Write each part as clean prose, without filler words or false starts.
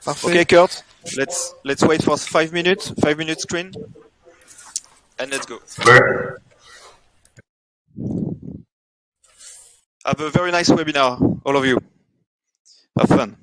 Parfait. Okay, Kurt, let's wait for 5 minutes. 5 minutes screen, and let's go. Super. Have a very nice webinar, all of you. Have fun.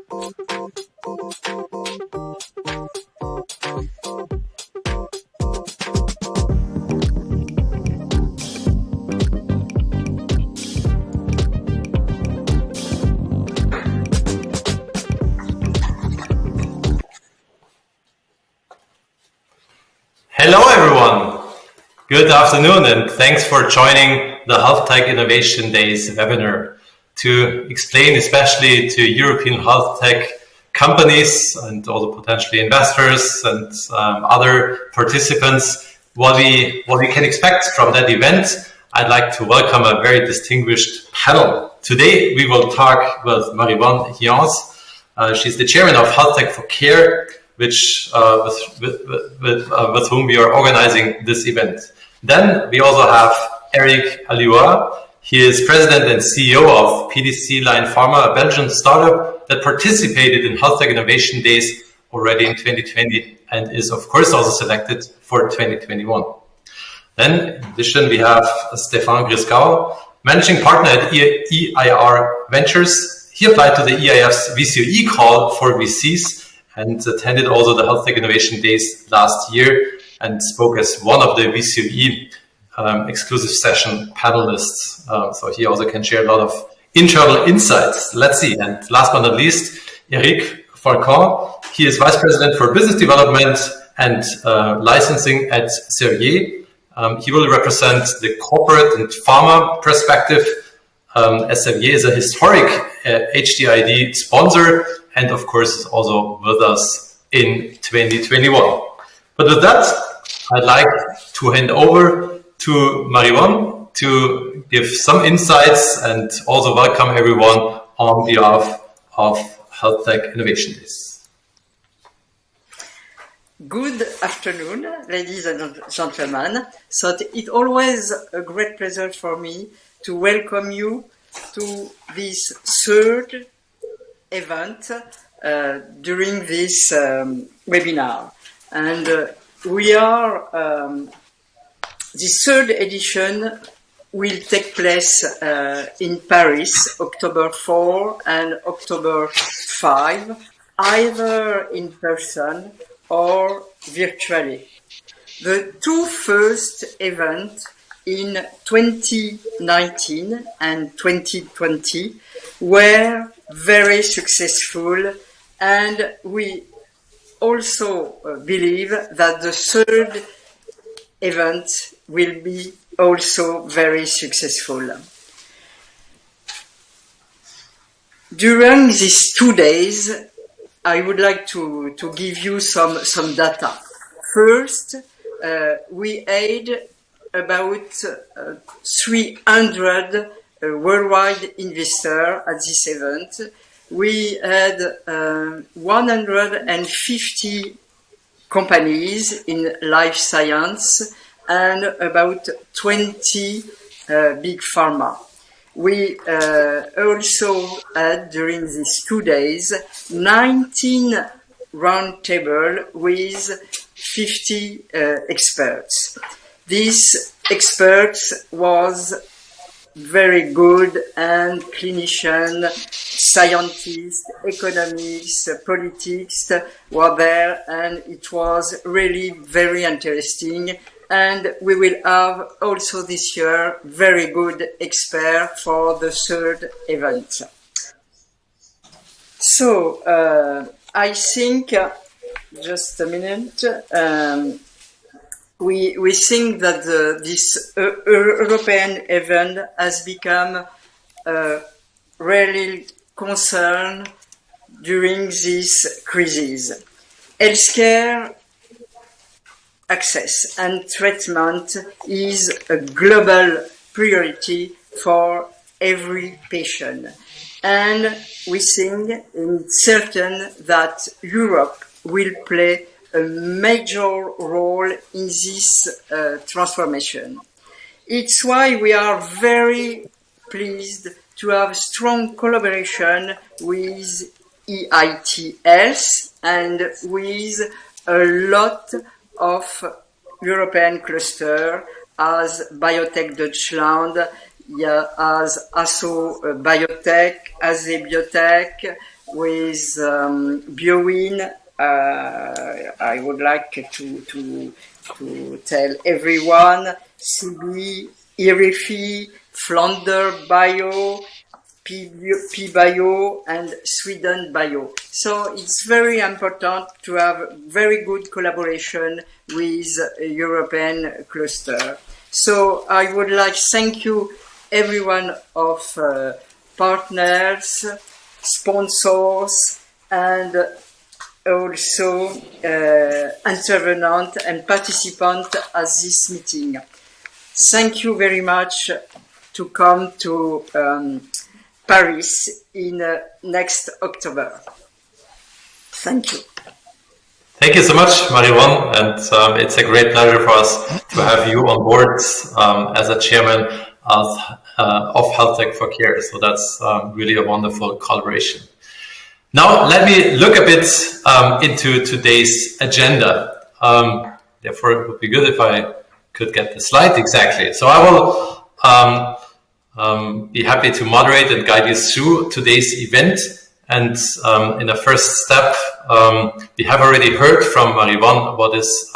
Hello everyone, good afternoon and thanks for joining the HealthTech Innovation Days webinar to explain especially to European health tech companies and also potentially investors and other participants what we can expect from that event. I'd like to welcome a very distinguished panel. Today we will talk with Marie-Yvonne Hians. She's the chairman of HealthTech for Care, which with whom we are organizing this event. Then we also have Eric Alioua. He is president and CEO of PDC Line Pharma, a Belgian startup that participated in HealthTech Innovation Days already in 2020 and is of course also selected for 2021. Then in addition we have Stefan Grisgau, managing partner at EIR Ventures. He applied to the EIF's VCOE call for VCs and attended also the HealthTech Innovation Days last year and spoke as one of the VCOE exclusive session panelists. So he also can share a lot of internal insights. Let's see. And last but not least, Eric Falcon. He is Vice President for Business Development and Licensing at Servier. He will represent the corporate and pharma perspective. As Servier is a historic HTID sponsor and of course is also with us in 2021. But with that, I'd like to hand over to Marie-Yvonne to give some insights and also welcome everyone on behalf of HealthTech Innovation Days. Good afternoon, ladies and gentlemen. So it's always a great pleasure for me to welcome you to this third event during this webinar. And we are, this third edition will take place in Paris, October 4 and October 5, either in person or virtually. The two first events in 2019 and 2020 were very successful, and we also believe that the third event will be also very successful. During these 2 days, I would like to give you some data. First, we had about 300 worldwide investors at this event. We had 150 companies in life science and about 20 big pharma. We also had during these 2 days 19 roundtables with 50 experts. These experts was very good, and clinicians, scientists, economists, politics were there, and it was really very interesting. And we will have also this year very good experts for the third event. So I think, just a minute, we think that this European event has become really concern during this crisis. Healthcare access and treatment is a global priority for every patient. And we think it's certain that Europe will play a major role in this transformation. It's why we are very pleased to have strong collaboration with EIT Health and with a lot of European cluster as Biotech Deutschland, as also Biotech, as Biotech, with Biowin. I would like to tell everyone, CB, Irifi, Flounder Bio, P-Bio and Sweden Bio. So it's very important to have very good collaboration with a European cluster. So I would like to thank you everyone of partners, sponsors and also intervenant and participant at this meeting. Thank you very much to come to Paris in next October. Thank you. Thank you so much, Marie-Wan, and it's a great pleasure for us to have you on board as a chairman of HealthTech for Care. So that's really a wonderful collaboration. Now, let me look a bit into today's agenda. Therefore, it would be good if I could get the slide exactly. So I will be happy to moderate and guide you through today's event. And in the first step, we have already heard from Marie-Wan what is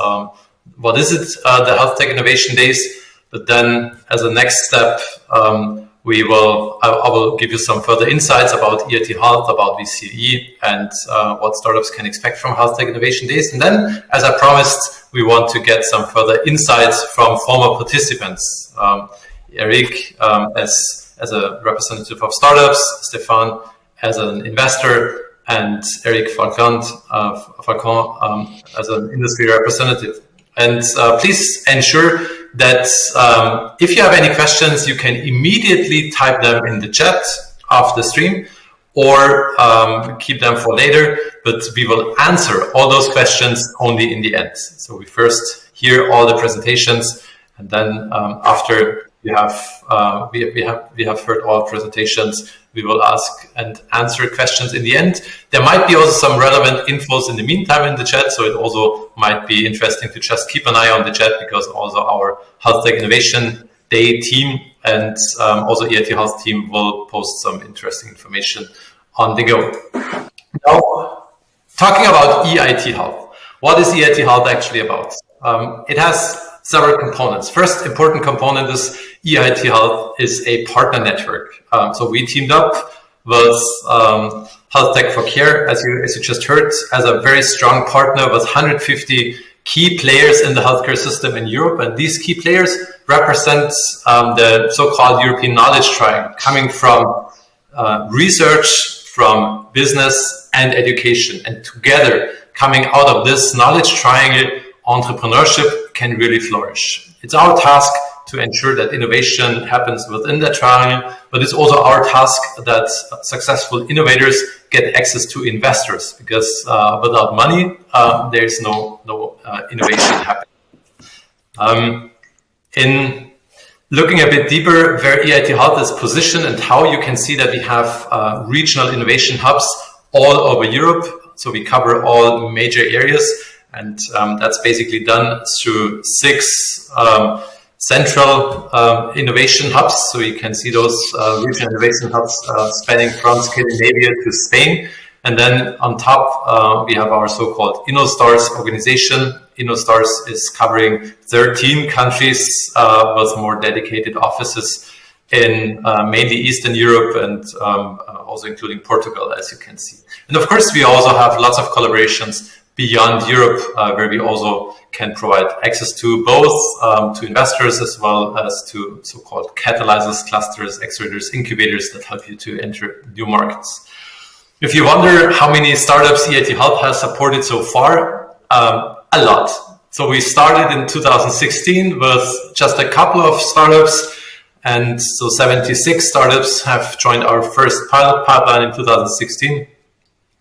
it, the HealthTech Innovation Days. But then, as a next step, I will give you some further insights about EIT Health, about VCE, and what startups can expect from HealthTech Innovation Days. And then, as I promised, we want to get some further insights from former participants. Eric, as a representative of startups, Stefan as an investor, and Eric Falcon as an industry representative. And please ensure that if you have any questions, you can immediately type them in the chat of the stream or keep them for later, but we will answer all those questions only in the end. So we first hear all the presentations, and then after we have heard all presentations, we will ask and answer questions in the end. There might be also some relevant infos in the meantime in the chat, so it also might be interesting to just keep an eye on the chat, because also our HealthTech Innovation Day team and also EIT Health team will post some interesting information on the go. Now, talking about EIT Health, what is EIT Health actually about? It has several components. First important component is EIT Health is a partner network. So we teamed up with HealthTech for Care, as you just heard, as a very strong partner with 150 key players in the healthcare system in Europe. And these key players represent the so-called European knowledge triangle, coming from research, from business and education. And together, coming out of this knowledge triangle, entrepreneurship can really flourish. It's our task to ensure that innovation happens within that triangle, but it's also our task that successful innovators get access to investors, because without money, there is no innovation happening. In looking a bit deeper where EIT Health is positioned and how you can see that we have regional innovation hubs all over Europe. So we cover all major areas, and that's basically done through 6 central innovation hubs. So you can see those regional innovation hubs spanning from Scandinavia to Spain. And then on top, we have our so-called InnoStars organization. InnoStars is covering 13 countries with more dedicated offices in mainly Eastern Europe and also including Portugal, as you can see. And of course, we also have lots of collaborations beyond Europe, where we also can provide access to both to investors as well as to so-called catalyzers, clusters, accelerators, incubators that help you to enter new markets. If you wonder how many startups EIT Health has supported so far, a lot. So we started in 2016 with just a couple of startups, and so 76 startups have joined our first pilot pipeline in 2016.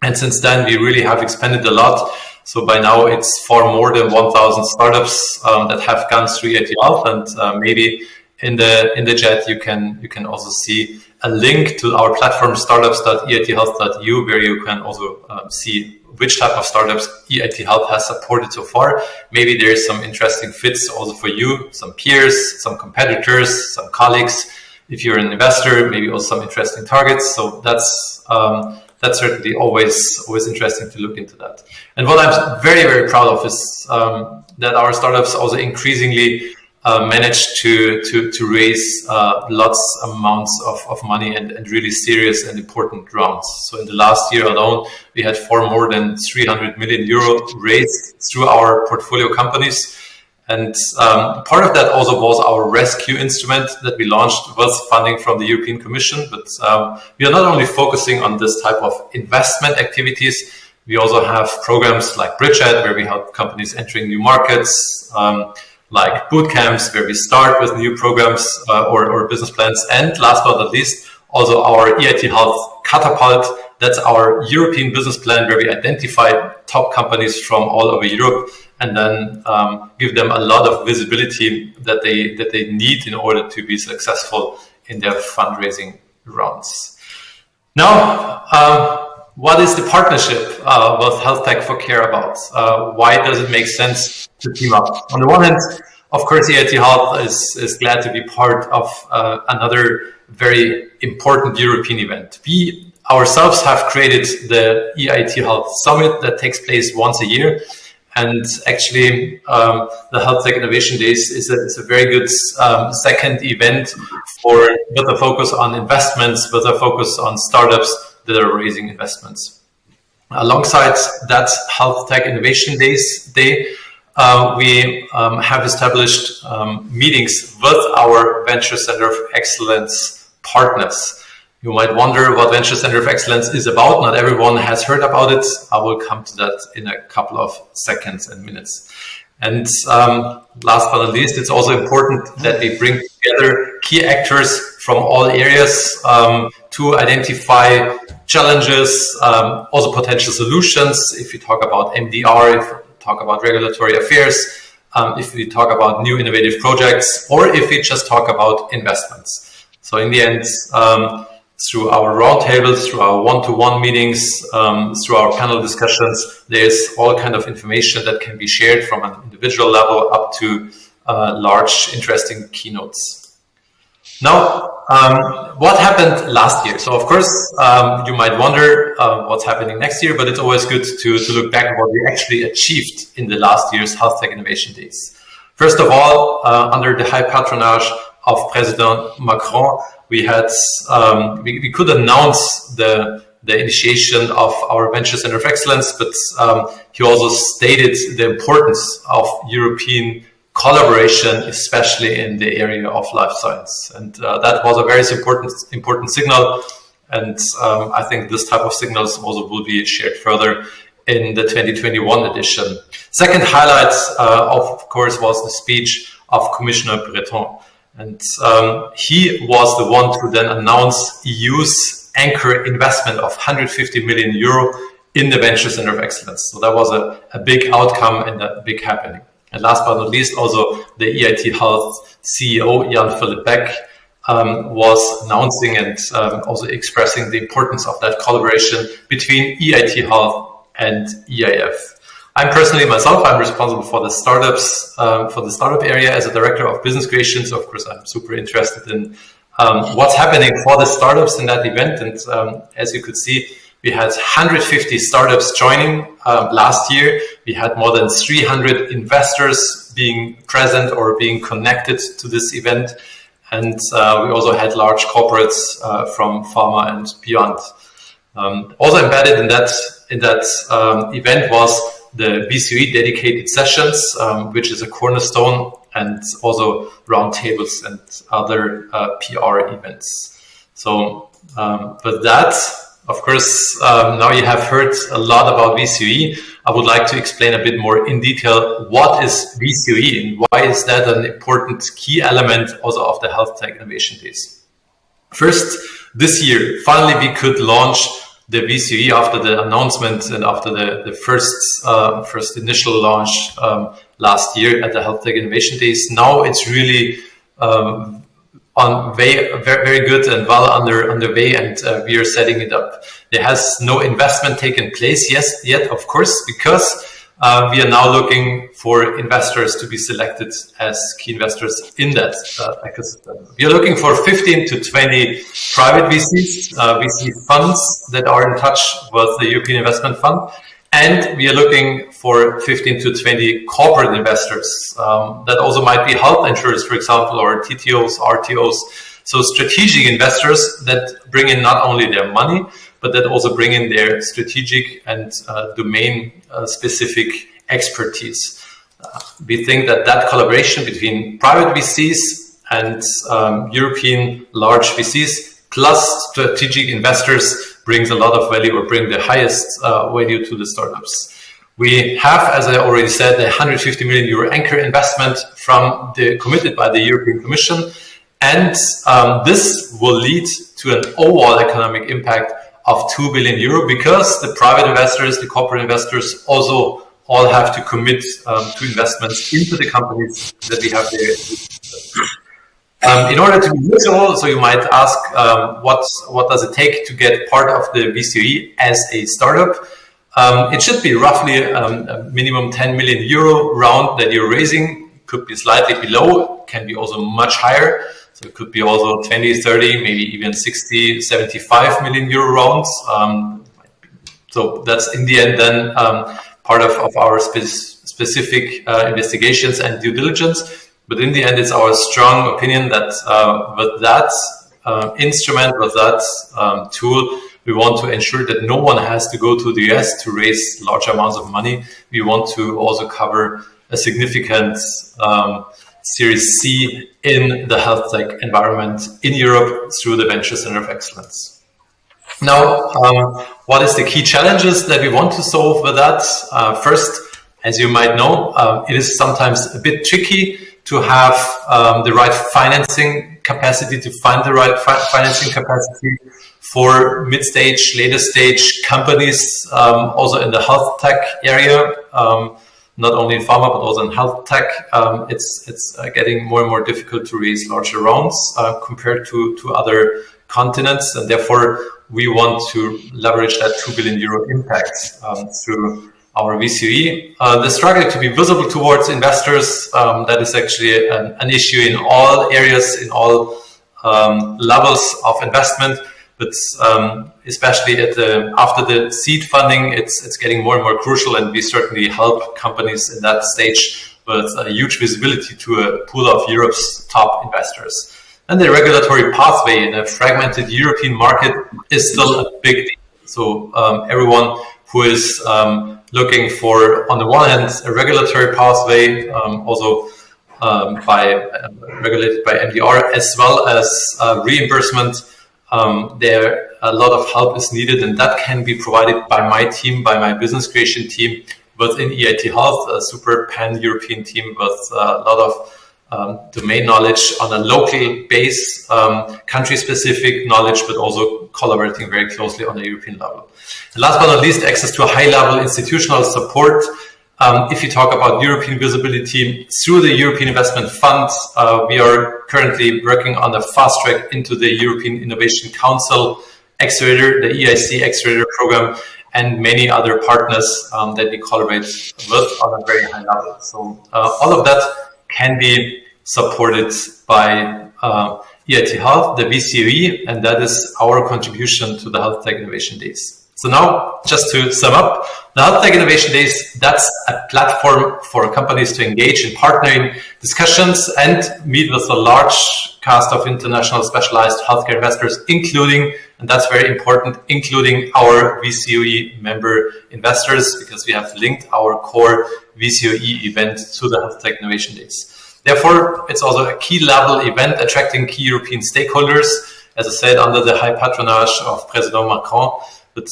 And since then, we really have expanded a lot. So by now, it's far more than 1,000 startups that have gone through EIT Health. And maybe in the chat, you can also see a link to our platform, startups.eithealth.eu, where you can also see which type of startups EIT Health has supported so far. Maybe there's some interesting fits also for you, some peers, some competitors, some colleagues. If you're an investor, maybe also some interesting targets. So that's that's certainly always interesting to look into that. And what I'm very, very proud of is that our startups also increasingly managed to raise lots amounts of money and really serious and important rounds. So in the last year alone, we had more than 300 million euro raised through our portfolio companies. And part of that also was our rescue instrument that we launched with funding from the European Commission. But we are not only focusing on this type of investment activities, we also have programs like Bridgehead, where we help companies entering new markets, like boot camps, where we start with new programs or business plans. And last but not least, also our EIT Health Catapult. That's our European business plan, where we identify top companies from all over Europe and then give them a lot of visibility that they need in order to be successful in their fundraising rounds. Now, what is the partnership with HealthTech for Care about? Why does it make sense to team up? On the one hand, of course, EIT Health is glad to be part of another very important European event. We ourselves have created the EIT Health Summit that takes place once a year. And actually, the HealthTech Innovation Days is a very good second event with a focus on investments, with a focus on startups that are raising investments. Alongside that HealthTech Innovation Days Day, we have established meetings with our Venture Center of Excellence partners. You might wonder what Venture Center of Excellence is about. Not everyone has heard about it. I will come to that in a couple of seconds and minutes. And last but not least, it's also important that we bring together key actors from all areas to identify challenges, also potential solutions. If we talk about MDR, if we talk about regulatory affairs, if we talk about new innovative projects, or if we just talk about investments. So in the end, through our roundtables, through our one-to-one meetings, through our panel discussions, there's all kind of information that can be shared from an individual level up to large, interesting keynotes. Now, what happened last year? So, of course, you might wonder what's happening next year, but it's always good to look back at what we actually achieved in the last year's HealthTech Innovation Days. First of all, under the high patronage of President Macron, we could announce the initiation of our Venture Center of Excellence, but he also stated the importance of European collaboration, especially in the area of life science. And that was a very important signal. And I think this type of signals also will be shared further in the 2021 edition. Second highlight, of course, was the speech of Commissioner Breton. And he was the one to then announce EU's anchor investment of 150 million euro in the Venture Center of Excellence. So that was a big outcome and a big happening. And last but not least, also the EIT Health CEO, Jan-Philipp Beck, was announcing and also expressing the importance of that collaboration between EIT Health and EIF. I'm personally myself, I'm responsible for the startups, for the startup area as a director of business creation. So of course, I'm super interested in what's happening for the startups in that event. And as you could see, we had 150 startups joining last year. We had more than 300 investors being present or being connected to this event. And we also had large corporates from pharma and beyond. Also embedded in that event was the BCE dedicated sessions, which is a cornerstone, and also roundtables and other PR events. So with that, of course, now you have heard a lot about VCE. I would like to explain a bit more in detail what is VCE and why is that an important key element also of the HealthTech Innovation Days. First, this year, finally we could launch the VCE after the announcement and after the first initial launch last year at the HealthTech Innovation Days. Now it's really very good and well underway, and we are setting it up. There has no investment taken place yet, of course, because we are now looking for investors to be selected as key investors in that ecosystem. We are looking for 15 to 20 private VCs, VC funds that are in touch with the European Investment Fund. And we are looking for 15 to 20 corporate investors that also might be health insurers, for example, or TTOs, RTOs. So strategic investors that bring in not only their money, but that also bring in their strategic and domain-specific expertise. We think that collaboration between private VCs and European large VCs plus strategic investors brings a lot of value, or bring the highest value to the startups. We have, as I already said, the 150 million euro anchor investment committed by the European Commission. And this will lead to an overall economic impact of 2 billion euro, because the private investors, the corporate investors also all have to commit to investments into the companies that we have there. In order to be usable, so you might ask, what does it take to get part of the VCE as a startup? It should be roughly a minimum 10 million euro round that you're raising. Could be slightly below, can be also much higher. So it could be also 20, 30, maybe even 60, 75 million euro rounds. So that's in the end then part of our specific investigations and due diligence. But in the end, it's our strong opinion that with that instrument, with that tool, we want to ensure that no one has to go to the US to raise large amounts of money. We want to also cover a significant Series C in the health tech environment in Europe through the Venture Center of Excellence. Now, what is the key challenges that we want to solve with that? First, as you might know, it is sometimes a bit tricky to have the right financing capacity, to find the right financing capacity for mid-stage, later stage companies, also in the health tech area, not only in pharma, but also in health tech. It's getting more and more difficult to raise larger rounds compared to other continents. And therefore, we want to leverage that 2 billion euro impact through our VCE. The struggle to be visible towards investors, that is actually an issue in all areas, in all levels of investment, but especially after the seed funding, it's getting more and more crucial, and we certainly help companies in that stage with a huge visibility to a pool of Europe's top investors. And the regulatory pathway in a fragmented European market is still a big deal. So everyone who is looking for, on the one hand, a regulatory pathway, also regulated by MDR, as well as reimbursement, there a lot of help is needed, and that can be provided by my team, by my business creation team within EIT Health, a super pan-European team with a lot of domain knowledge on a local base, country-specific knowledge, but also collaborating very closely on a European level. And last but not least, access to a high-level institutional support. If you talk about European visibility through the European Investment Fund, we are currently working on a fast track into the European Innovation Council Accelerator, the EIC Accelerator program, and many other partners that we collaborate with on a very high level. So all of that can be supported by EIT Health, the VCE, and that is our contribution to the HealthTech Innovation Days. So now, just to sum up, the HealthTech Innovation Days, that's a platform for companies to engage in partnering discussions and meet with a large cast of international specialized healthcare investors, including, and that's very important, including our VCE member investors, because we have linked our core VCE event to the HealthTech Innovation Days. Therefore, it's also a key level event attracting key European stakeholders, as I said, under the high patronage of President Macron. But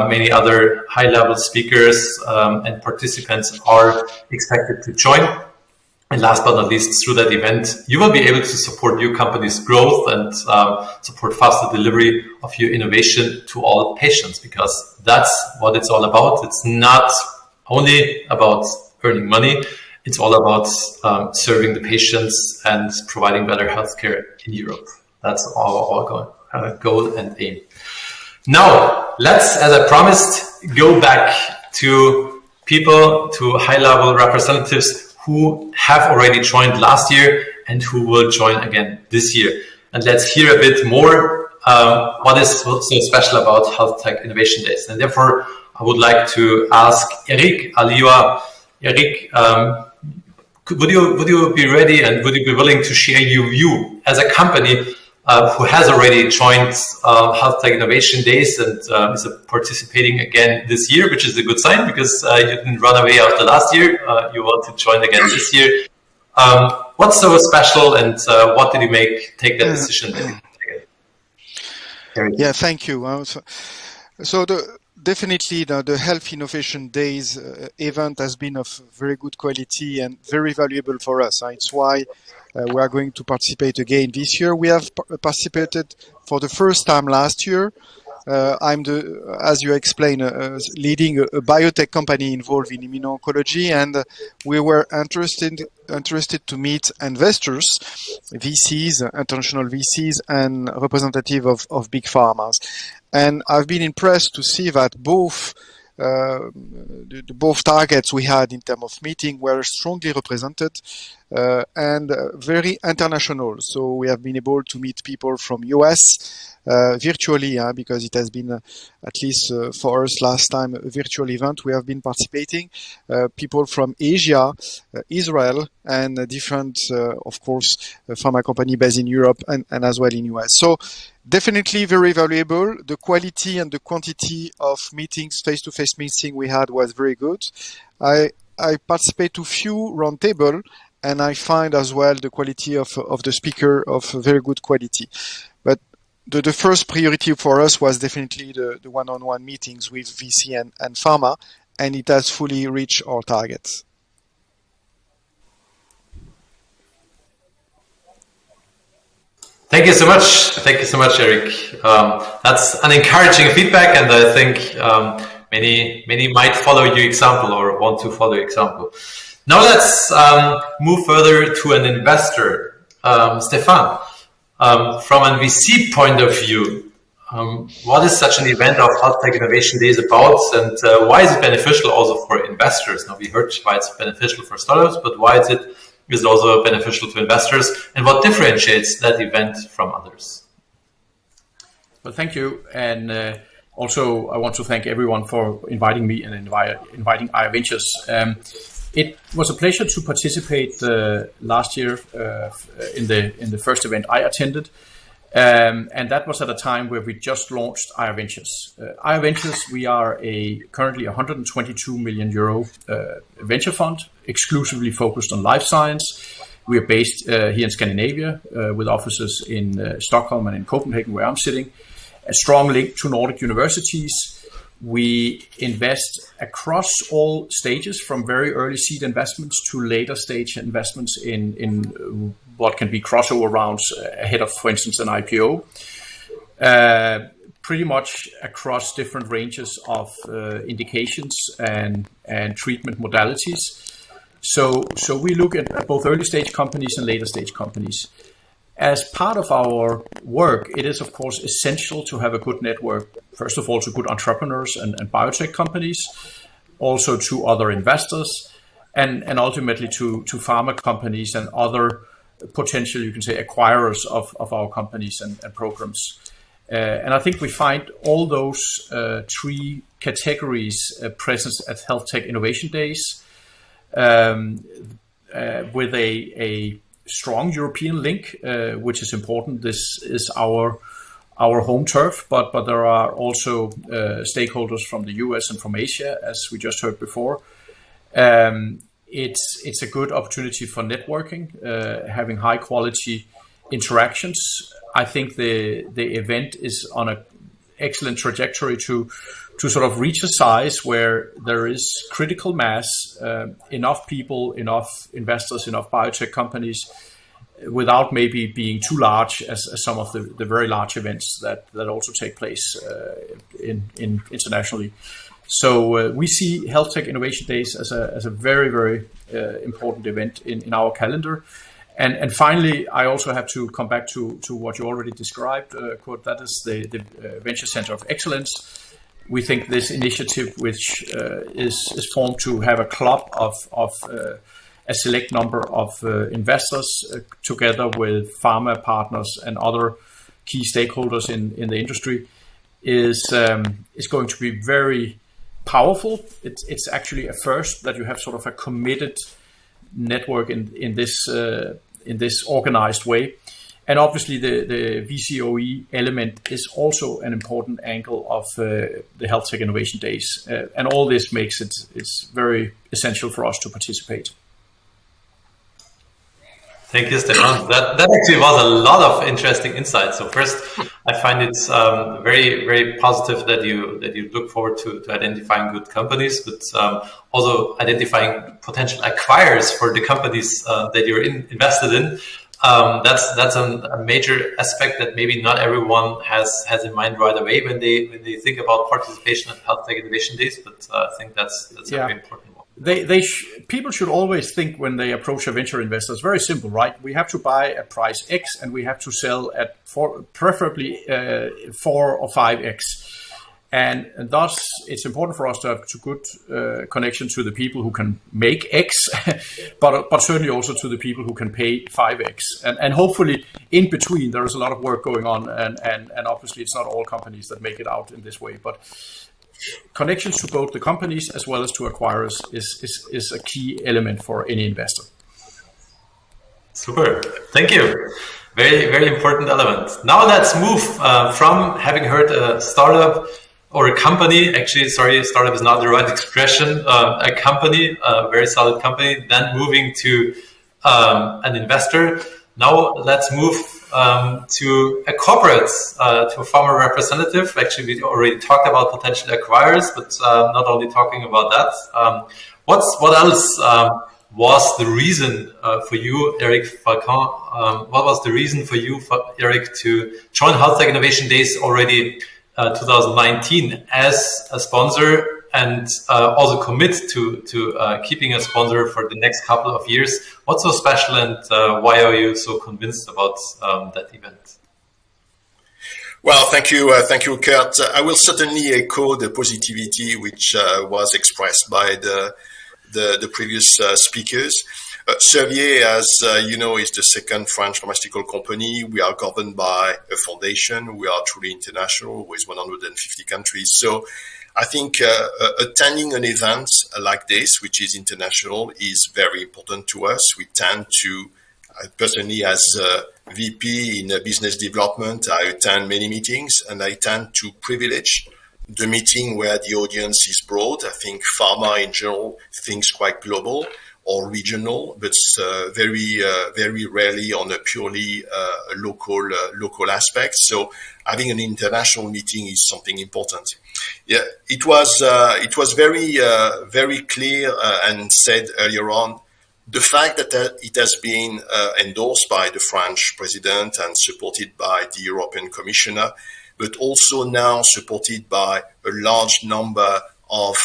many other high-level speakers and participants are expected to join. And last but not least, through that event, you will be able to support your company's growth and support faster delivery of your innovation to all patients, because that's what it's all about. It's not only about earning money. It's all about serving the patients and providing better healthcare in Europe. That's our goal and aim. Now, let's, as I promised, go back to people, to high-level representatives who have already joined last year and who will join again this year. And let's hear a bit more what is so special about HealthTech Innovation Days. And therefore, I would like to ask Eric Aliwa. Eric, would you be ready and would you be willing to share your view as a company who has already joined HealthTech Innovation Days and is participating again this year, which is a good sign because you didn't run away after last year. You want to join again this year. What's so special and what did you take that decision? Yeah, thank you. Definitely the Health Innovation Days event has been of very good quality and very valuable for us. It's why we are going to participate again this year. We have participated for the first time last year. I'm as you explained, leading a biotech company involved in immuno-oncology, and we were interested to meet investors, VCs, international VCs, and representative of big pharmas. And I've been impressed to see that both targets we had in terms of meeting were strongly represented and very international. So we have been able to meet people from US virtually, because it has been, at least for us last time, a virtual event. We have been participating, people from Asia, Israel, and different, of course, pharma company based in Europe and as well in US. So definitely very valuable. The quality and the quantity of meetings, face-to-face meeting we had was very good. I participate to few roundtable, and I find as well the quality of the speaker of very good quality. But the first priority for us was definitely the one-on-one meetings with VC and pharma, and it has fully reached our targets. Thank you so much. Thank you so much, Eric. That's an encouraging feedback, and I think many might follow your example or want to follow your example. Now let's move further to an investor. Stefan, from a VC point of view, what is such an event of HealthTech Innovation Days about, and why is it beneficial also for investors? Now we heard why it's beneficial for startups, but why is it also beneficial to investors, and what differentiates that event from others? Well, thank you, and also I want to thank everyone for inviting me and inviting iVentures. It was a pleasure to participate last year in the first event I attended, and that was at a time where we just launched iVentures. iVentures, we are currently 122 million euro venture fund, exclusively focused on life science. We are based here in Scandinavia with offices in Stockholm and in Copenhagen, where I'm sitting. A strong link to Nordic universities. We invest across all stages, from very early seed investments to later stage investments in what can be crossover rounds ahead of, for instance, an IPO. Pretty much across different ranges of indications and treatment modalities. So we look at both early stage companies and later stage companies. As part of our work, it is, of course, essential to have a good network, first of all, to good entrepreneurs and biotech companies, also to other investors, and ultimately to pharma companies and other potential, you can say, acquirers of our companies and programs. And I think we find all those three categories present at HealthTech Innovation Days with a strong European link, which is important. This is our home turf, but there are also stakeholders from the US and from Asia, as we just heard before. It's a good opportunity for networking, having high quality interactions. I think the event is on an excellent trajectory to sort of reach a size where there is critical mass, enough people, enough investors, enough biotech companies, without maybe being too large as some of the very large events that also take place in internationally. So we see HealthTech Innovation Days as a very, very important event in our calendar. And finally, I also have to come back to what you already described, Kurt. That is the Venture Center of Excellence. we think this initiative, which is formed to have a club of a select number of investors together with pharma partners and other key stakeholders in the industry, is going to be very powerful. It's actually a first that you have sort of a committed network in this organized way. And obviously the VCOE element is also an important angle of the HealthTech Innovation Days. And all this makes it's very essential for us to participate. Thank you, Stefan. That actually was a lot of interesting insights. So first, I find it very, very positive that you look forward to identifying good companies, but also identifying potential acquirers for the companies that you're invested in. That's a major aspect that maybe not everyone has in mind right away when they think about participation at HealthTech Innovation Days. But I think that's a very important one. People should always think when they approach a venture investor, it's very simple, right? We have to buy at price X and we have to sell at preferably 4 or 5X. And thus, it's important for us to have good connection to the people who can make X, but certainly also to the people who can pay 5X. And hopefully, in between, there is a lot of work going on. And obviously, it's not all companies that make it out in this way. But connections to both the companies as well as to acquirers is a key element for any investor. Super. Thank you. Very, very important element. Now let's move from having heard a startup or a company, actually, sorry, startup is not the right expression, a company, a very solid company, then moving to an investor. Now let's move to a corporate, to a farmer representative. Actually, we already talked about potential acquirers, but not only talking about that. What else was the reason for you, Eric Falcon? What was the reason for you, Eric, to join HealthTech Innovation Days already 2019 as a sponsor, and also commit to keeping a sponsor for the next couple of years? What's so special, and why are you so convinced about that event? Well, thank you, Kurt. I will certainly echo the positivity which was expressed by the previous speakers. Servier, as you know, is the second French pharmaceutical company. We are governed by a foundation. We are truly international with 150 countries. So I think attending an event like this, which is international, is very important to us. We tend to, personally as a VP in business development, I attend many meetings and I tend to privilege the meeting where the audience is broad. I think pharma in general thinks quite global or regional, but very rarely on a purely local aspect. So having an international meeting is something important. Yeah, it was very clear and said earlier on, the fact that it has been endorsed by the French president and supported by the European Commissioner, but also now supported by a large number of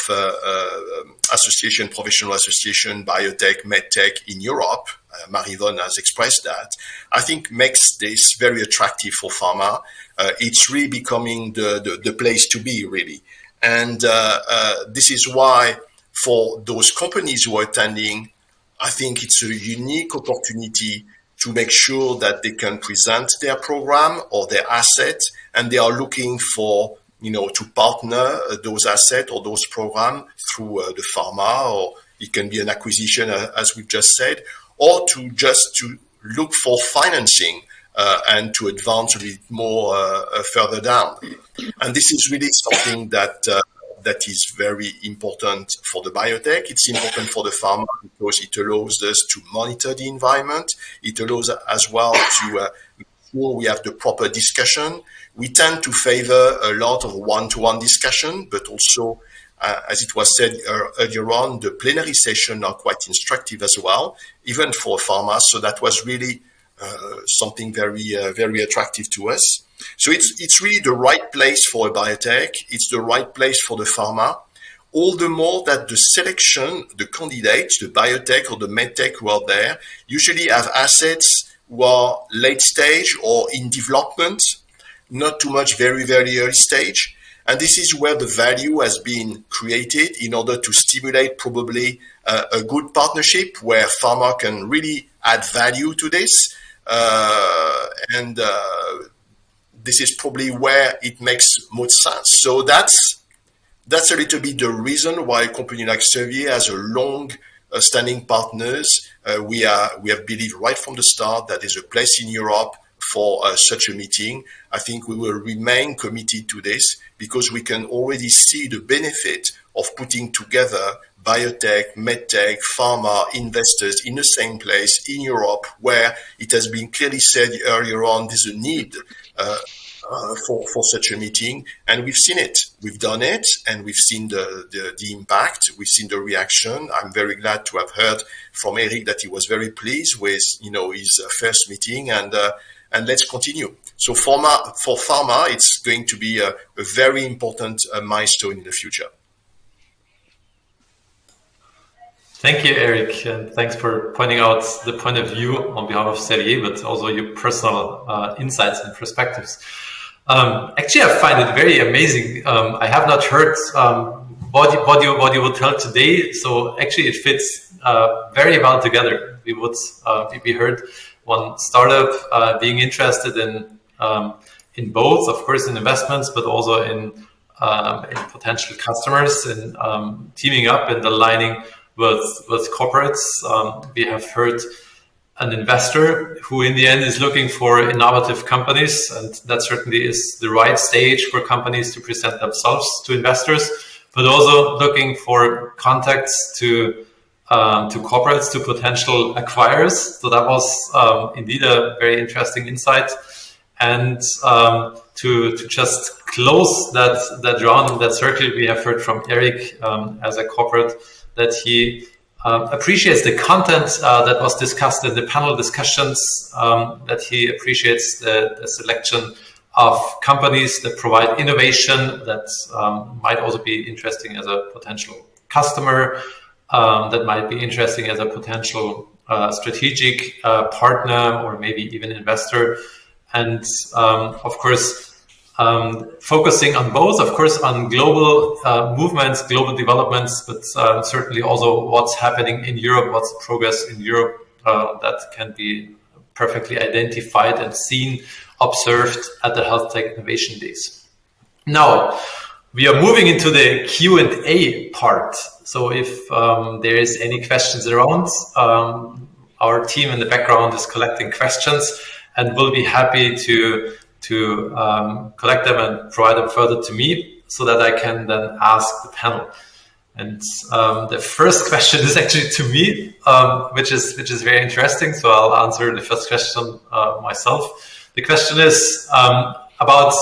professional association, Biotech, Medtech in Europe, Marivon has expressed that, I think makes this very attractive for pharma. It's really becoming the place to be, really. And this is why for those companies who are attending, I think it's a unique opportunity to make sure that they can present their program or their asset, and they are looking for to partner those assets or those programs through the pharma, or it can be an acquisition, as we've just said, or to look for financing and to advance a bit more further down. And this is really something that is very important for the biotech. It's important for the pharma because it allows us to monitor the environment. It allows as well to make sure we have the proper discussion. We tend to favor a lot of one-to-one discussion, but also, as it was said earlier on, the plenary sessions are quite instructive as well, even for pharma. So that was really something very attractive to us. So it's really the right place for a biotech. It's the right place for the pharma. All the more that the selection, the candidates, the biotech or the medtech who are there, usually have assets who are late stage or in development, not too much very early stage. And this is where the value has been created in order to stimulate probably a good partnership where pharma can really add value to this. And this is probably where it makes most sense. So that's a little bit the reason why a company like Servier has a long standing partners. We have believed right from the start that there's a place in Europe for such a meeting. I think we will remain committed to this because we can already see the benefit of putting together biotech, medtech, pharma investors in the same place in Europe, where it has been clearly said earlier on, there's a need for such a meeting, and we've seen it. We've done it, and we've seen the impact. We've seen the reaction. I'm very glad to have heard from Eric that he was very pleased with his first meeting, and let's continue. So for pharma, it's going to be a very important milestone in the future. Thank you, Eric, and thanks for pointing out the point of view on behalf of Servier, but also your personal insights and perspectives. Actually, I find it very amazing. I have not heard what you will tell today, so actually it fits very well together. We heard one startup being interested in both, of course, in investments, but also in potential customers and teaming up and aligning with corporates. We have heard an investor who in the end is looking for innovative companies, and that certainly is the right stage for companies to present themselves to investors, but also looking for contacts to corporates, to potential acquirers. So that was indeed a very interesting insight. And to just close that round, that circle, we have heard from Eric as a corporate that he appreciates the content that was discussed in the panel discussions, that he appreciates the selection of companies that provide innovation that might also be interesting as a potential customer, that might be interesting as a potential strategic partner or maybe even investor. And of course, focusing on both, of course, on global movements, global developments, but certainly also what's happening in Europe, what's the progress in Europe that can be perfectly identified and seen, observed at the HealthTech Innovation Days. Now, we are moving into the Q&A part. So if there is any questions around, our team in the background is collecting questions and will be happy to collect them and provide them further to me so that I can then ask the panel. And the first question is actually to me, which is very interesting. So I'll answer the first question myself. The question is about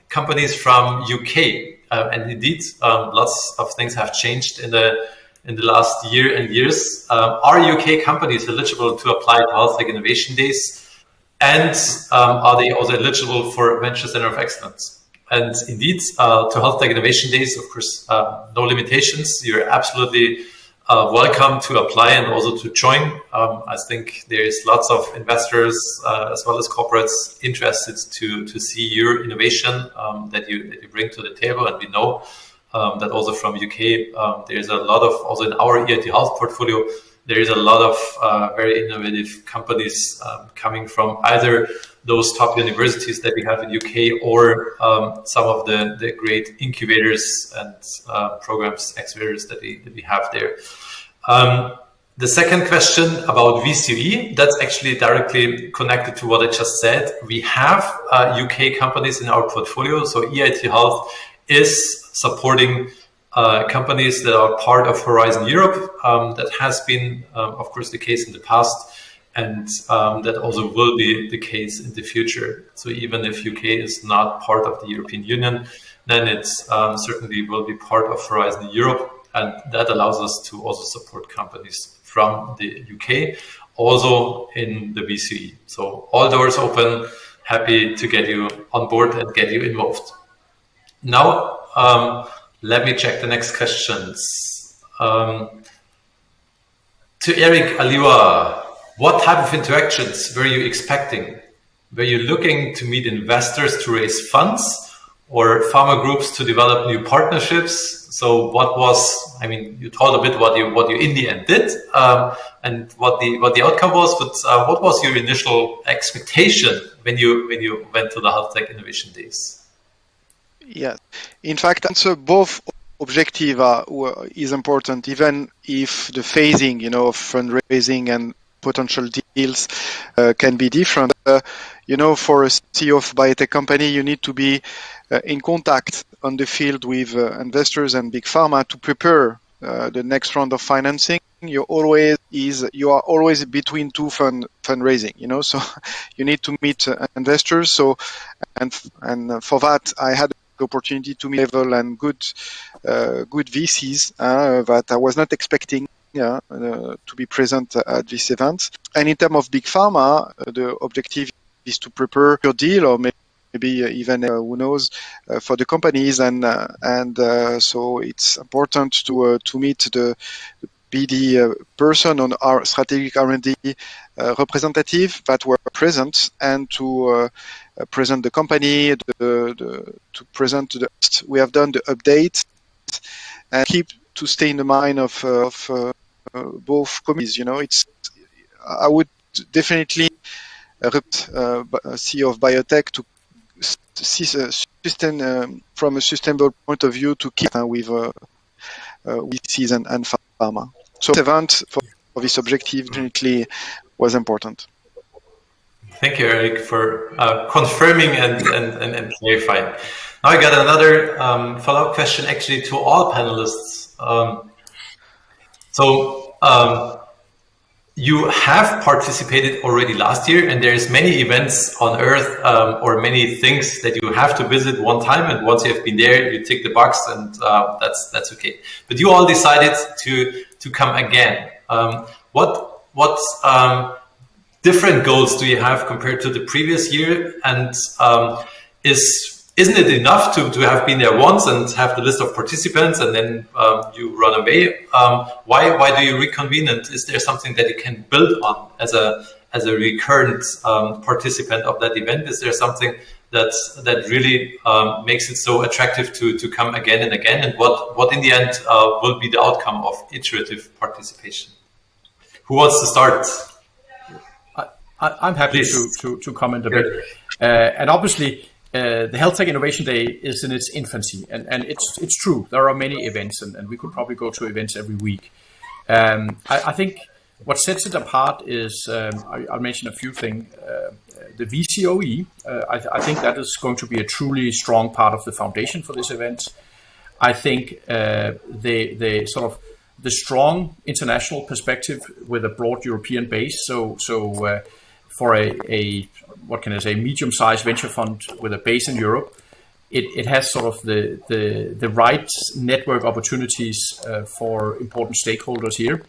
companies from UK, and indeed, lots of things have changed in the last year and years. Are UK companies eligible to apply to HealthTech Innovation Days? And are they also eligible for Venture Center of Excellence? And indeed, to HealthTech Innovation Days, of course, no limitations. You're absolutely welcome to apply and also to join. I think there is lots of investors as well as corporates interested to see your innovation that you bring to the table. And we know that also from UK, there is a lot of, also in our EIT Health portfolio, there is a lot of very innovative companies coming from either those top universities that we have in UK or some of the great incubators and programs, accelerators that we have there. The second question about VCE, that's actually directly connected to what I just said. We have UK companies in our portfolio. So EIT Health is supporting companies that are part of Horizon Europe. That has been, of course, the case in the past, and that also will be the case in the future. So even if UK is not part of the European Union, then it certainly will be part of Horizon Europe, and that allows us to also support companies from the UK, also in the VCE. So all doors open, happy to get you on board and get you involved. Now, let me check the next questions. To Eric Aliwa, what type of interactions were you expecting? Were you looking to meet investors to raise funds, or pharma groups to develop new partnerships. So what was, I mean, you told a bit what you in the end did, and what the outcome was, but what was your initial expectation when you went to the HealthTech Innovation Days? Yes, in fact, answer both objective is important, even if the phasing, of fundraising and potential deals can be different. For a CEO of biotech company, you need to be in contact on the field with investors and big pharma to prepare the next round of financing. You are always between two fundraising, so you need to meet investors. So, and for that, I had the opportunity to meet level and good VCs that I was not expecting to be present at this event. And in terms of big pharma, the objective is to prepare your deal, or maybe even who knows, for the companies, and so it's important to meet the BD person on our strategic R&D representative that were present, and to present the company, to present the. We have done the update and keep to stay in the mind of both committees. I would definitely CEO of Biotech to see from a sustainable point of view to keep with VCs and pharma. So the event for this objective definitely was important. Thank you, Eric, for confirming and clarifying. Now I got another follow-up question, actually, to all panelists. You have participated already last year, and there's many events on Earth or many things that you have to visit one time, and once you have been there, you tick the box, and that's okay. But you all decided to come again. What different goals do you have compared to the previous year? And isn't it enough to have been there once and have the list of participants and then you run away? Why do you reconvene? And is there something that you can build on as a recurrent participant of that event? Is there something that really makes it so attractive to come again and again? And what in the end will be the outcome of iterative participation? Who wants to start? I'm happy to comment a bit. And obviously, the HealthTech Innovation Day is in its infancy, and it's true. There are many events, and we could probably go to events every week. I think what sets it apart is, I'll mention a few things. The VCOE, I think that is going to be a truly strong part of the foundation for this event. I think the sort of the strong international perspective with a broad European base. So for a what can I say, medium-sized venture fund with a base in Europe, it has sort of the right network opportunities for important stakeholders here.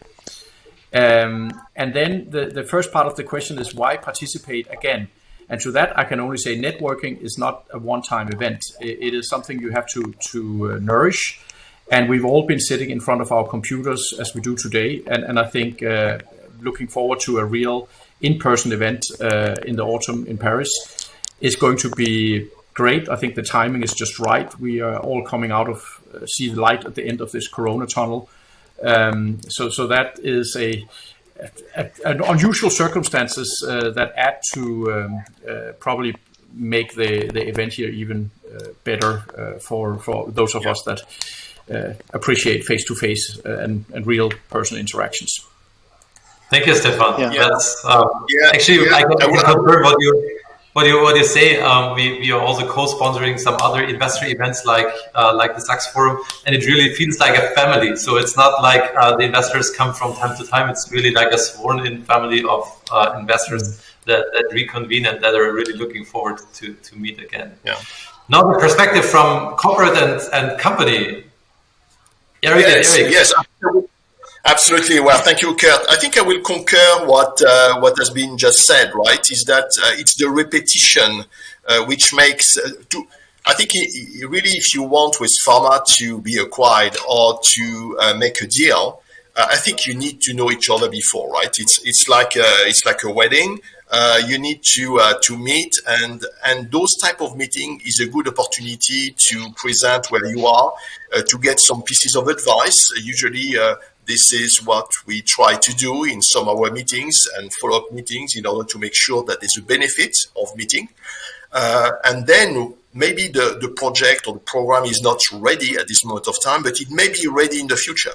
And then the first part of the question is, why participate again? And to that, I can only say networking is not a one-time event. It is something you have to nourish. And we've all been sitting in front of our computers as we do today. And I think looking forward to a real in-person event in the autumn in Paris is going to be great. I think the timing is just right. We are all coming out of see the light at the end of this Corona tunnel. So that is an unusual circumstances that add to probably make the event here even better for those of us that appreciate face-to-face and real personal interactions. Thank you, Stefan. Yeah. That's actually I can confirm what you say. We are also co-sponsoring some other investor events like the Sachs Forum, and it really feels like a family. So it's not like the investors come from time to time. It's really like a sworn-in family of investors that reconvene and that are really looking forward to meet again. Yeah. Now the perspective from corporate and company. Eric. Yes. Absolutely. Well, thank you, Kurt. I think I will concur what has been just said, right? Is that it's the repetition which makes, I think really if you want with pharma to be acquired or to make a deal, I think you need to know each other before, right? It's like a wedding. You need to meet, and those type of meeting is a good opportunity to present where you are, to get some pieces of advice. Usually, this is what we try to do in some of our meetings and follow-up meetings in order to make sure that there's a benefit of meeting. And then maybe the project or the program is not ready at this moment of time, but it may be ready in the future.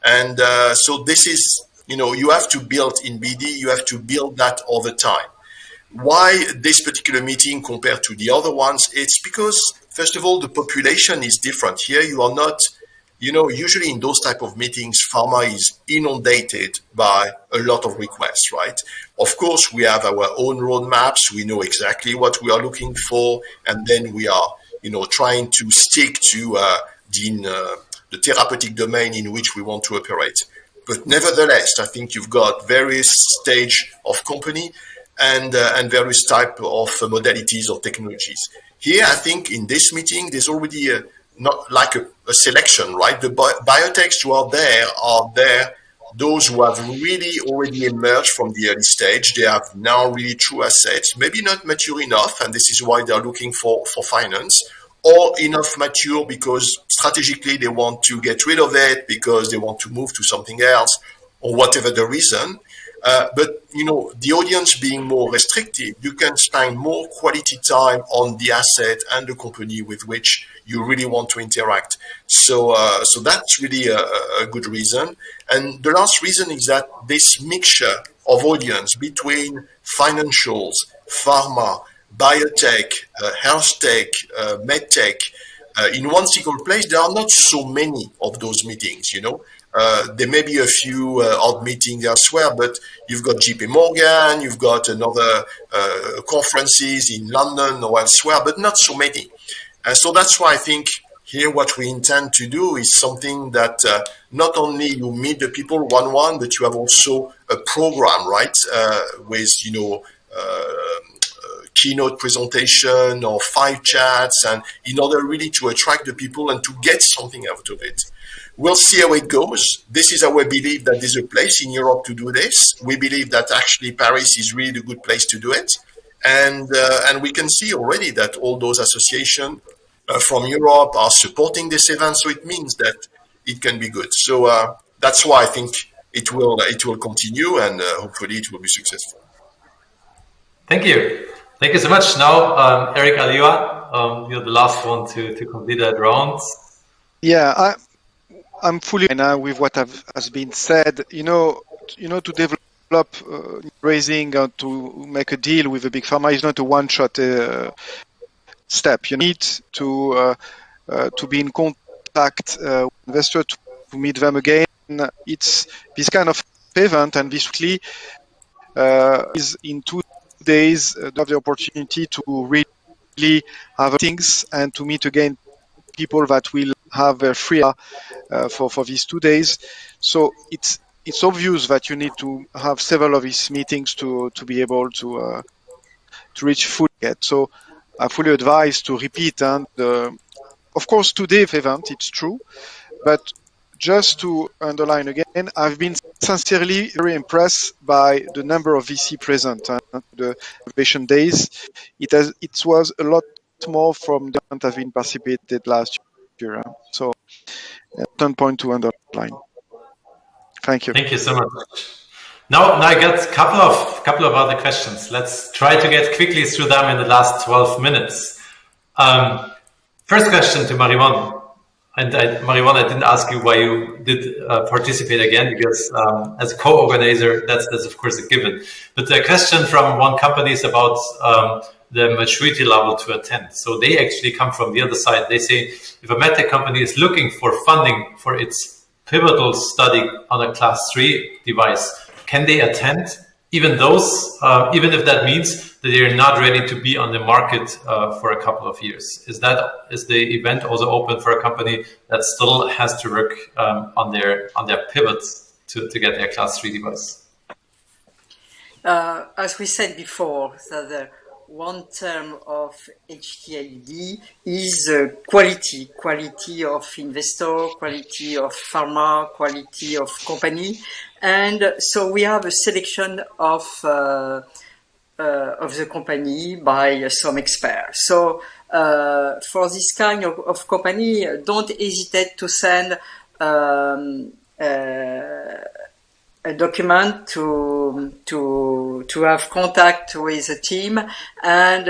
And so this is, you have to build in BD, you have to build that over time. Why this particular meeting compared to the other ones? It's because, first of all, the population is different. Here you are not, usually in those type of meetings, pharma is inundated by a lot of requests, right? Of course, we have our own roadmaps. We know exactly what we are looking for. And then we are, trying to stick to the therapeutic domain in which we want to operate. But nevertheless, I think you've got various stage of company and various type of modalities or technologies. Here, I think in this meeting, there's already not like a selection, right? The biotechs who are there, those who have really already emerged from the early stage. They have now really true assets, maybe not mature enough, and this is why they're looking for finance, or enough mature because strategically they want to get rid of it because they want to move to something else, or whatever the reason. But, the audience being more restricted, you can spend more quality time on the asset and the company with which you really want to interact. So that's really a good reason. And the last reason is that this mixture of audience between financials, pharma, biotech, HealthTech, Medtech, in one single place, there are not so many of those meetings, There may be a few odd meetings elsewhere, but you've got JP Morgan, you've got another conferences in London or elsewhere, but not so many. And so that's why I think here what we intend to do is something that not only you meet the people one-on-one, but you have also a program, right, with, keynote presentation or 5 chats, and in order really to attract the people and to get something out of it. We'll see how it goes. This is our belief that there's a place in Europe to do this. We believe that actually Paris is really a good place to do it. And we can see already that all those associations from Europe are supporting this event. So it means that it can be good. So that's why I think it will continue, and hopefully it will be successful. Thank you. Thank you so much. Now, Eric Aliwa, you're the last one to complete that round. Yeah, I'm fully aligned with what has been said. To develop raising to make a deal with a big pharma is not a one-shot step. You need to be in contact with investors, to meet them again. It's this kind of event, and basically is in 2 days have the opportunity to really have things and to meet again people that will have a free for these 2 days. So it's obvious that you need to have several of these meetings to be able to reach full get. So I fully advise to repeat, and of course today's event, it's true, but just to underline again, I've been sincerely very impressed by the number of VC present at the Innovation Days. It was a lot more from the event I've been participated last year. So, 10 point to underline. Thank you. Thank you so much. Now I got a couple of other questions. Let's try to get quickly through them in the last 12 minutes. First question to Marivan. And Marivan, I didn't ask you why you did participate again, because as a co-organizer, that's of course a given. But the question from one company is about the maturity level to attend. So they actually come from the other side. They say if a Medtech company is looking for funding for its pivotal study on a class 3 device, can they attend even if that means that they're not ready to be on the market for a couple of years? Is the event also open for a company that still has to work on their pivots to get their class 3 device? As we said before, so the one term of HTID is quality of investor, quality of pharma, quality of company. And so we have a selection of of the company by some experts. So for this kind of company, don't hesitate to send a document to have contact with the team. And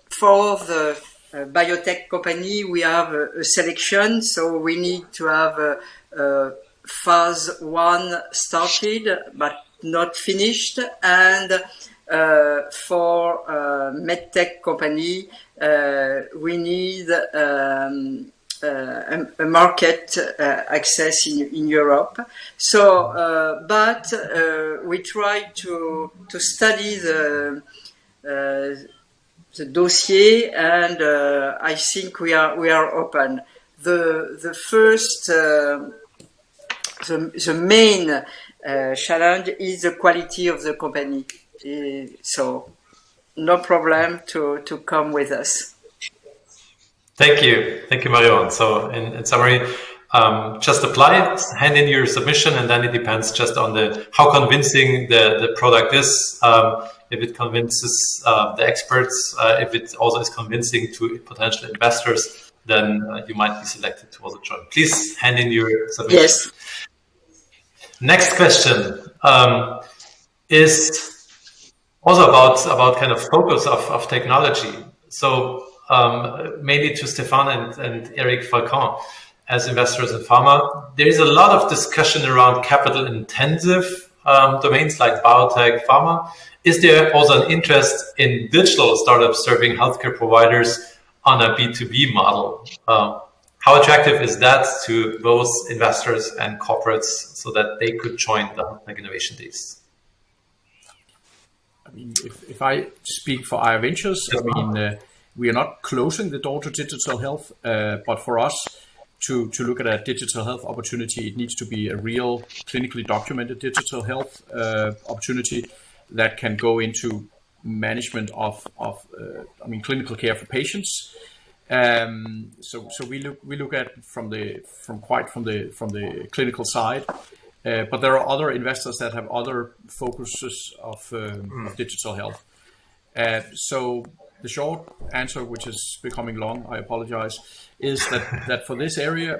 for the biotech company, we have a selection, so we need to have phase 1 started but not finished. And for Medtech company, we need a market access in Europe. So, but we try to study the dossier, and I think we are open. The first, the main challenge is the quality of the company. So, no problem to come with us. Thank you, Marion. So, in summary, just apply it, hand in your submission, and then it depends just on how convincing the product is. If it convinces the experts, if it also is convincing to potential investors, then you might be selected to also join. Please hand in your submission. Yes. Next question is also about kind of focus of technology. So mainly to Stéphane and Eric Falcon as investors in pharma, there is a lot of discussion around capital intensive domains like biotech, pharma. Is there also an interest in digital startups serving healthcare providers on a B2B model? How attractive is that to both investors and corporates so that they could join the HealthTech Innovation Days? I mean, if I speak for IR Ventures, I mean, we are not closing the door to digital health, but for us to look at a digital health opportunity, it needs to be a real clinically documented digital health opportunity that can go into management of clinical care for patients. So we look at from the clinical side, but there are other investors that have other focuses of digital health. So the short answer, which is becoming long, I apologize, is that for this area,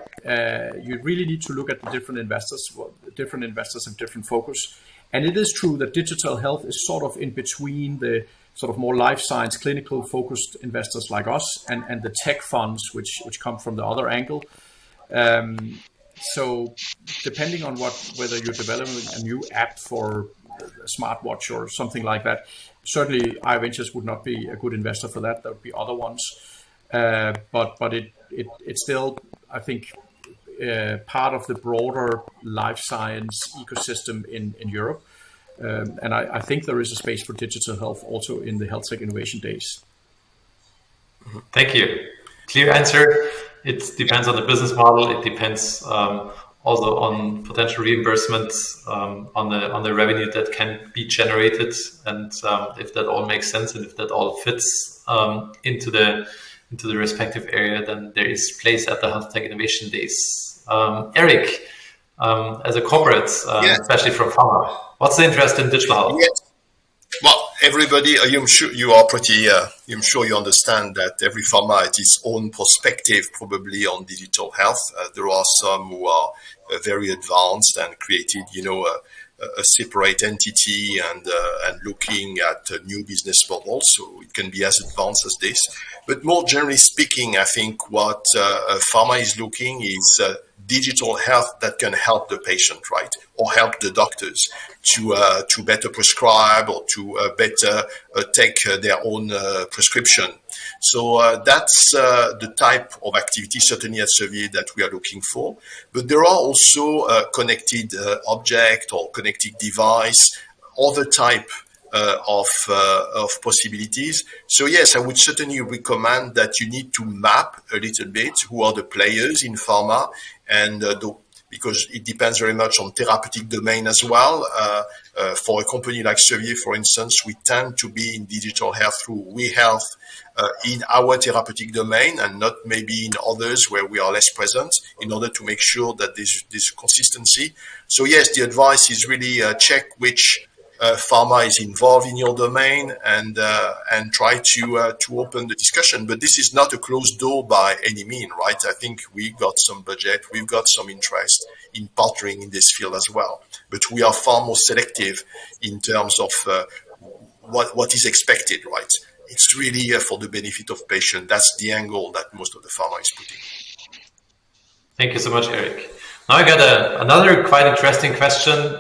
you really need to look at the different investors. Different investors have different focus. And it is true that digital health is sort of in between the sort of more life science, clinical focused investors like us and the tech funds, which come from the other angle. So depending on whether you're developing a new app for a smartwatch or something like that, certainly IR Ventures would not be a good investor for that. There would be other ones. But it's still, I think, part of the broader life science ecosystem in Europe. And I think there is a space for digital health also in the HealthTech Innovation Days. Thank you. Clear answer. It depends on the business model. It depends also on potential reimbursements, on the revenue that can be generated, and if that all makes sense and if that all fits into the respective area, then there is place at the HealthTech Innovation Days. Eric, as a corporate, especially from pharma, what's the interest in digital health? Yes. Well, everybody, I'm sure you are pretty, I'm sure you understand that every pharma has its own perspective probably on digital health. There are some who are very advanced and created, a separate entity and looking at new business models. So it can be as advanced as this. But more generally speaking, I think what pharma is looking is digital health that can help the patient, right? Or help the doctors to better prescribe or to better take their own prescription. So that's the type of activity, certainly at Servier, that we are looking for. But there are also connected object or connected device, other type of possibilities. So yes, I would certainly recommend that you need to map a little bit who are the players in pharma, and because it depends very much on therapeutic domain as well. For a company like Servier, for instance, we tend to be in digital health through WeHealth in our therapeutic domain, and not maybe in others where we are less present, in order to make sure that there's consistency. So yes, the advice is really check which pharma is involved in your domain and try to open the discussion. But this is not a closed door by any means, right? I think we've got some budget, we've got some interest in partnering in this field as well. But we are far more selective in terms of what is expected, right? It's really for the benefit of patients. That's the angle that most of the pharma is putting. Thank you so much, Eric. Now I got another quite interesting question.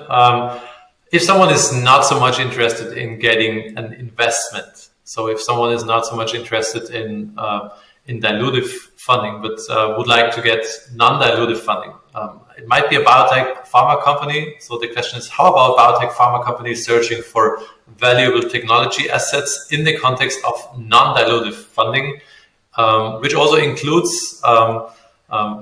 If someone is not so much interested in getting an investment, so if someone is not so much interested in dilutive funding, but would like to get non-dilutive funding, it might be a biotech pharma company. So the question is, how about biotech pharma companies searching for valuable technology assets in the context of non-dilutive funding, which also includes,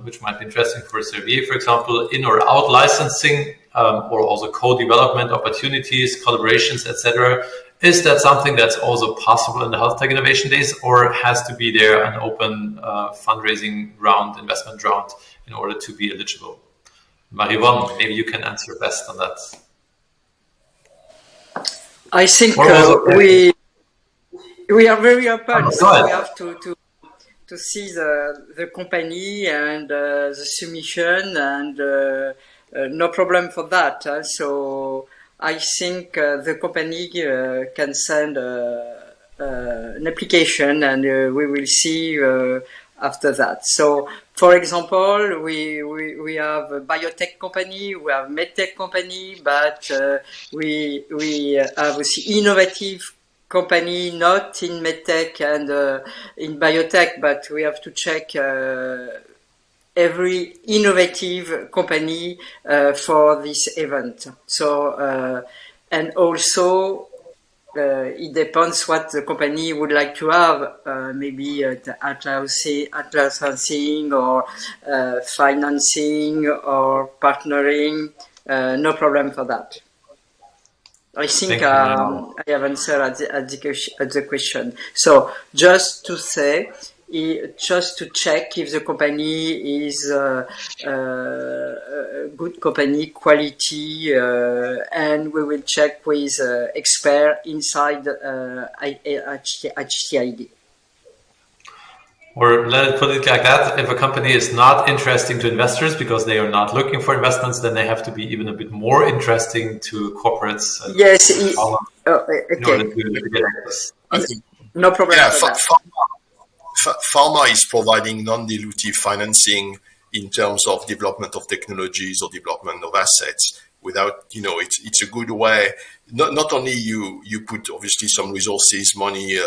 which might be interesting for Servier, for example, in or out licensing, or also co-development opportunities, collaborations, etc. Is that something that's also possible in the HealthTech Innovation Days, or has to be there an open fundraising round, investment round, in order to be eligible? Marie-Vonne, maybe you can answer best on that. I think we are very open, so we have to see the company and the submission, and no problem for that. So I think the company can send an application, and we will see after that. So, for example, we have a Biotech company, we have Medtech company, but we have also innovative company, not in Medtech and in Biotech, but we have to check every innovative company for this event. So, and also it depends what the company would like to have, maybe out-licensing or financing or partnering, no problem for that. I think I have answered at the question. So just to say, just to check if the company is a good company, quality, and we will check with expert inside HTID. Or let it put it like that, if a company is not interesting to investors because they are not looking for investments, then they have to be even a bit more interesting to corporates. Yes, okay. I think, no problem. Yeah, pharma is providing non-dilutive financing in terms of development of technologies or development of assets. Without, it's a good way. Not only you put obviously some resources, money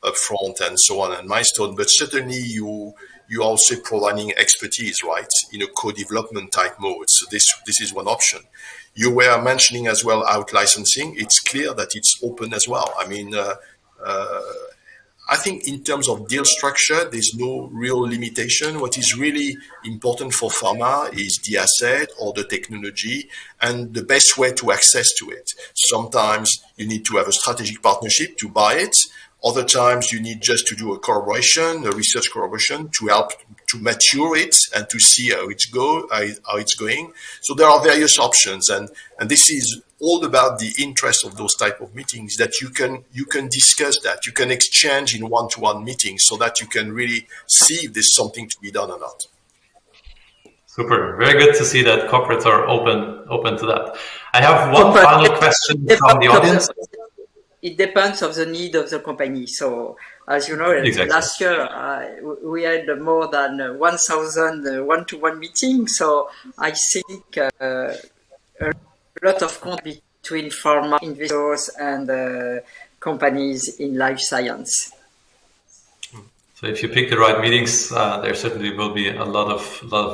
up front and so on and milestone, but certainly you also providing expertise, right, in a co-development type mode. So this is one option. You were mentioning as well out licensing. It's clear that it's open as well. I mean, I think in terms of deal structure, there's no real limitation. What is really important for pharma is the asset or the technology and the best way to access to it. Sometimes you need to have a strategic partnership to buy it. Other times you need just to do a collaboration, a research collaboration to help to mature it and to see how it's going. So there are various options, and this is all about the interest of those type of meetings, that you can discuss that, you can exchange in one-to-one meetings so that you can really see if there's something to be done or not. Super, very good to see that corporates are open to that. I have one final question from the audience. It depends on the need of the company. So, as you know, last year we had more than 1,000 one-to-one meetings. So I think a lot of contact between pharma investors and companies in life science. So if you pick the right meetings, there certainly will be a lot of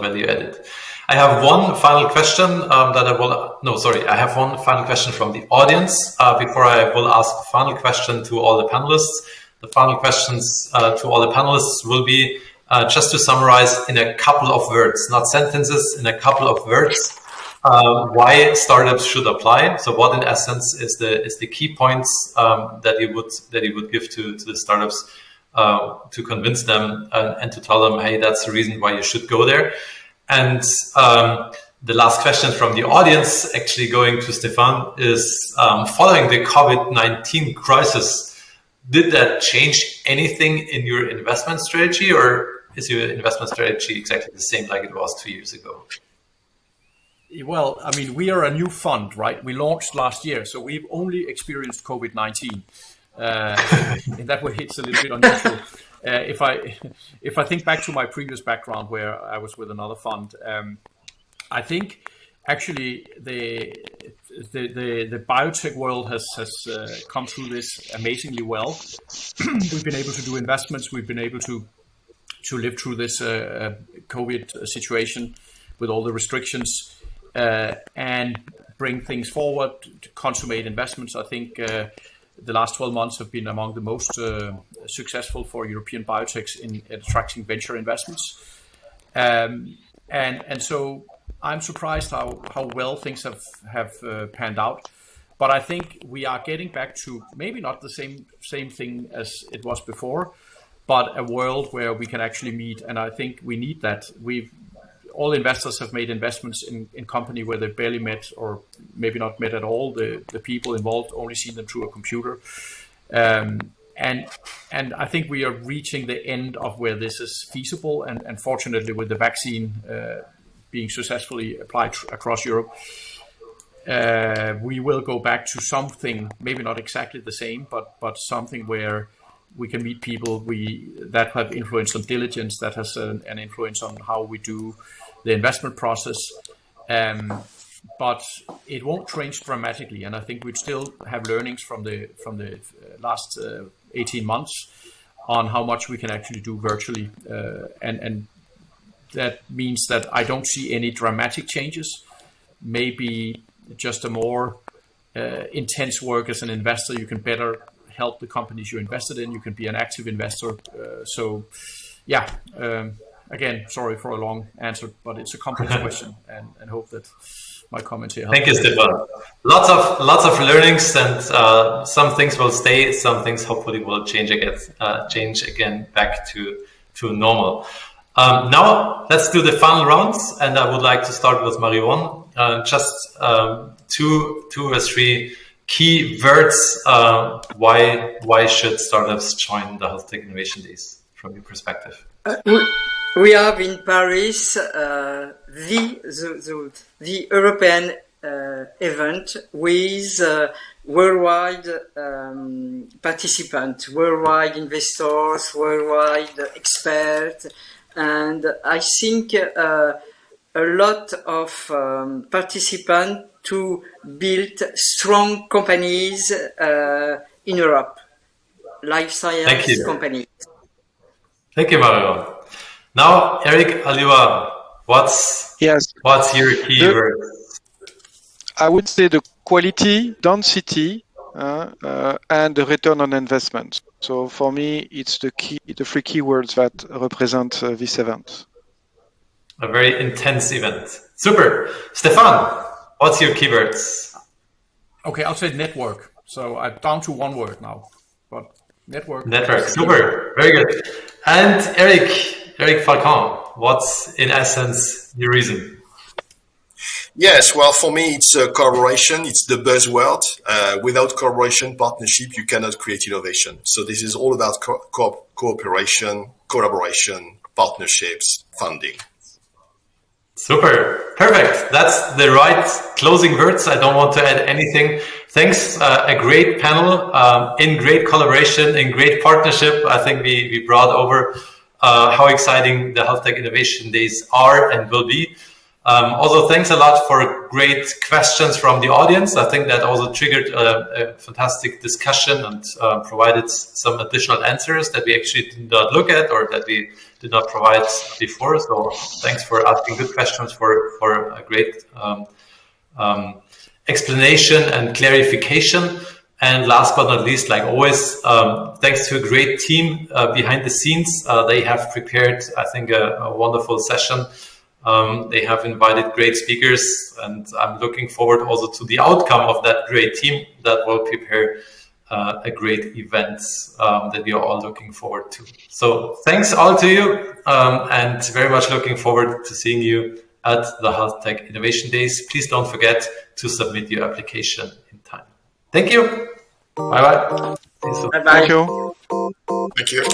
value added. I have one final question I have one final question from the audience before I will ask the final question to all the panelists. The final questions to all the panelists will be just to summarize in a couple of words, not sentences, in a couple of words, why startups should apply. So what in essence is the key points that you would give to the startups to convince them and to tell them, hey, that's the reason why you should go there. And the last question from the audience, actually going to Stefan, is following the COVID-19 crisis, did that change anything in your investment strategy, or is your investment strategy exactly the same like it was 2 years ago? Well, I mean, we are a new fund, right? We launched last year, so we've only experienced COVID-19. In that way, it's a little bit unusual. If I think back to my previous background, where I was with another fund, I think actually the biotech world has come through this amazingly well. We've been able to do investments. We've been able to live through this COVID situation with all the restrictions and bring things forward to consummate investments. I think the last 12 months have been among the most successful for European biotechs in attracting venture investments. And so I'm surprised how well things have panned out. But I think we are getting back to maybe not the same thing as it was before, but a world where we can actually meet. And I think we need that. All investors have made investments in company where they barely met, or maybe not met at all, the people involved, only seen them through a computer. And I think we are reaching the end of where this is feasible. And fortunately, with the vaccine being successfully applied across Europe, we will go back to something, maybe not exactly the same, but something where we can meet people that have influence on diligence, that has an influence on how we do the investment process. But it won't change dramatically, and I think we'd still have learnings from the last 18 months on how much we can actually do virtually, and that means that I don't see any dramatic changes. Maybe just a more intense work as an investor. You can better help the companies you invested in. You can be an active investor. Again, sorry for a long answer, but it's a complex question, and hope that my comments here help. Thank you, Stefan. Lots of learnings, and some things will stay, some things hopefully will change again back to normal. Now let's do the final rounds, and I would like to start with Marion. Just two or three key words. Why should startups join the HealthTech Innovation Days from your perspective? We have in Paris the European event with worldwide participants, worldwide investors, worldwide experts, and I think a lot of participants to build strong companies in Europe, life science companies. Thank you, Mario. Now, Eric Aliwa, what's your key word? I would say the quality, density, and the return on investment. So for me, it's the three keywords that represent this event. A very intense event. Super. Stefan, what's your keywords? Okay, I'll say network. So I'm down to one word now, but network. Super. Very good. And Eric Falcon, what's in essence your reason? Yes, well, for me, it's collaboration. It's the buzzword. Without collaboration, partnership, you cannot create innovation. So this is all about cooperation, collaboration, partnerships, funding. Super. Perfect. That's the right closing words. I don't want to add anything. Thanks. A great panel, in great collaboration, in great partnership. I think we brought over how exciting the HealthTech Innovation Days are and will be. Also, thanks a lot for great questions from the audience. I think that also triggered a fantastic discussion and provided some additional answers that we actually did not look at or that we did not provide before. So thanks for asking good questions, for a great explanation and clarification. And last but not least, like always, thanks to a great team behind the scenes. They have prepared, I think, a wonderful session. They have invited great speakers, and I'm looking forward also to the outcome of that great team that will prepare a great event that we are all looking forward to. So thanks all to you, and very much looking forward to seeing you at the HealthTech Innovation Days. Please don't forget to submit your application in time. Thank you. Bye-bye. Bye-bye. Thank you. Thank you.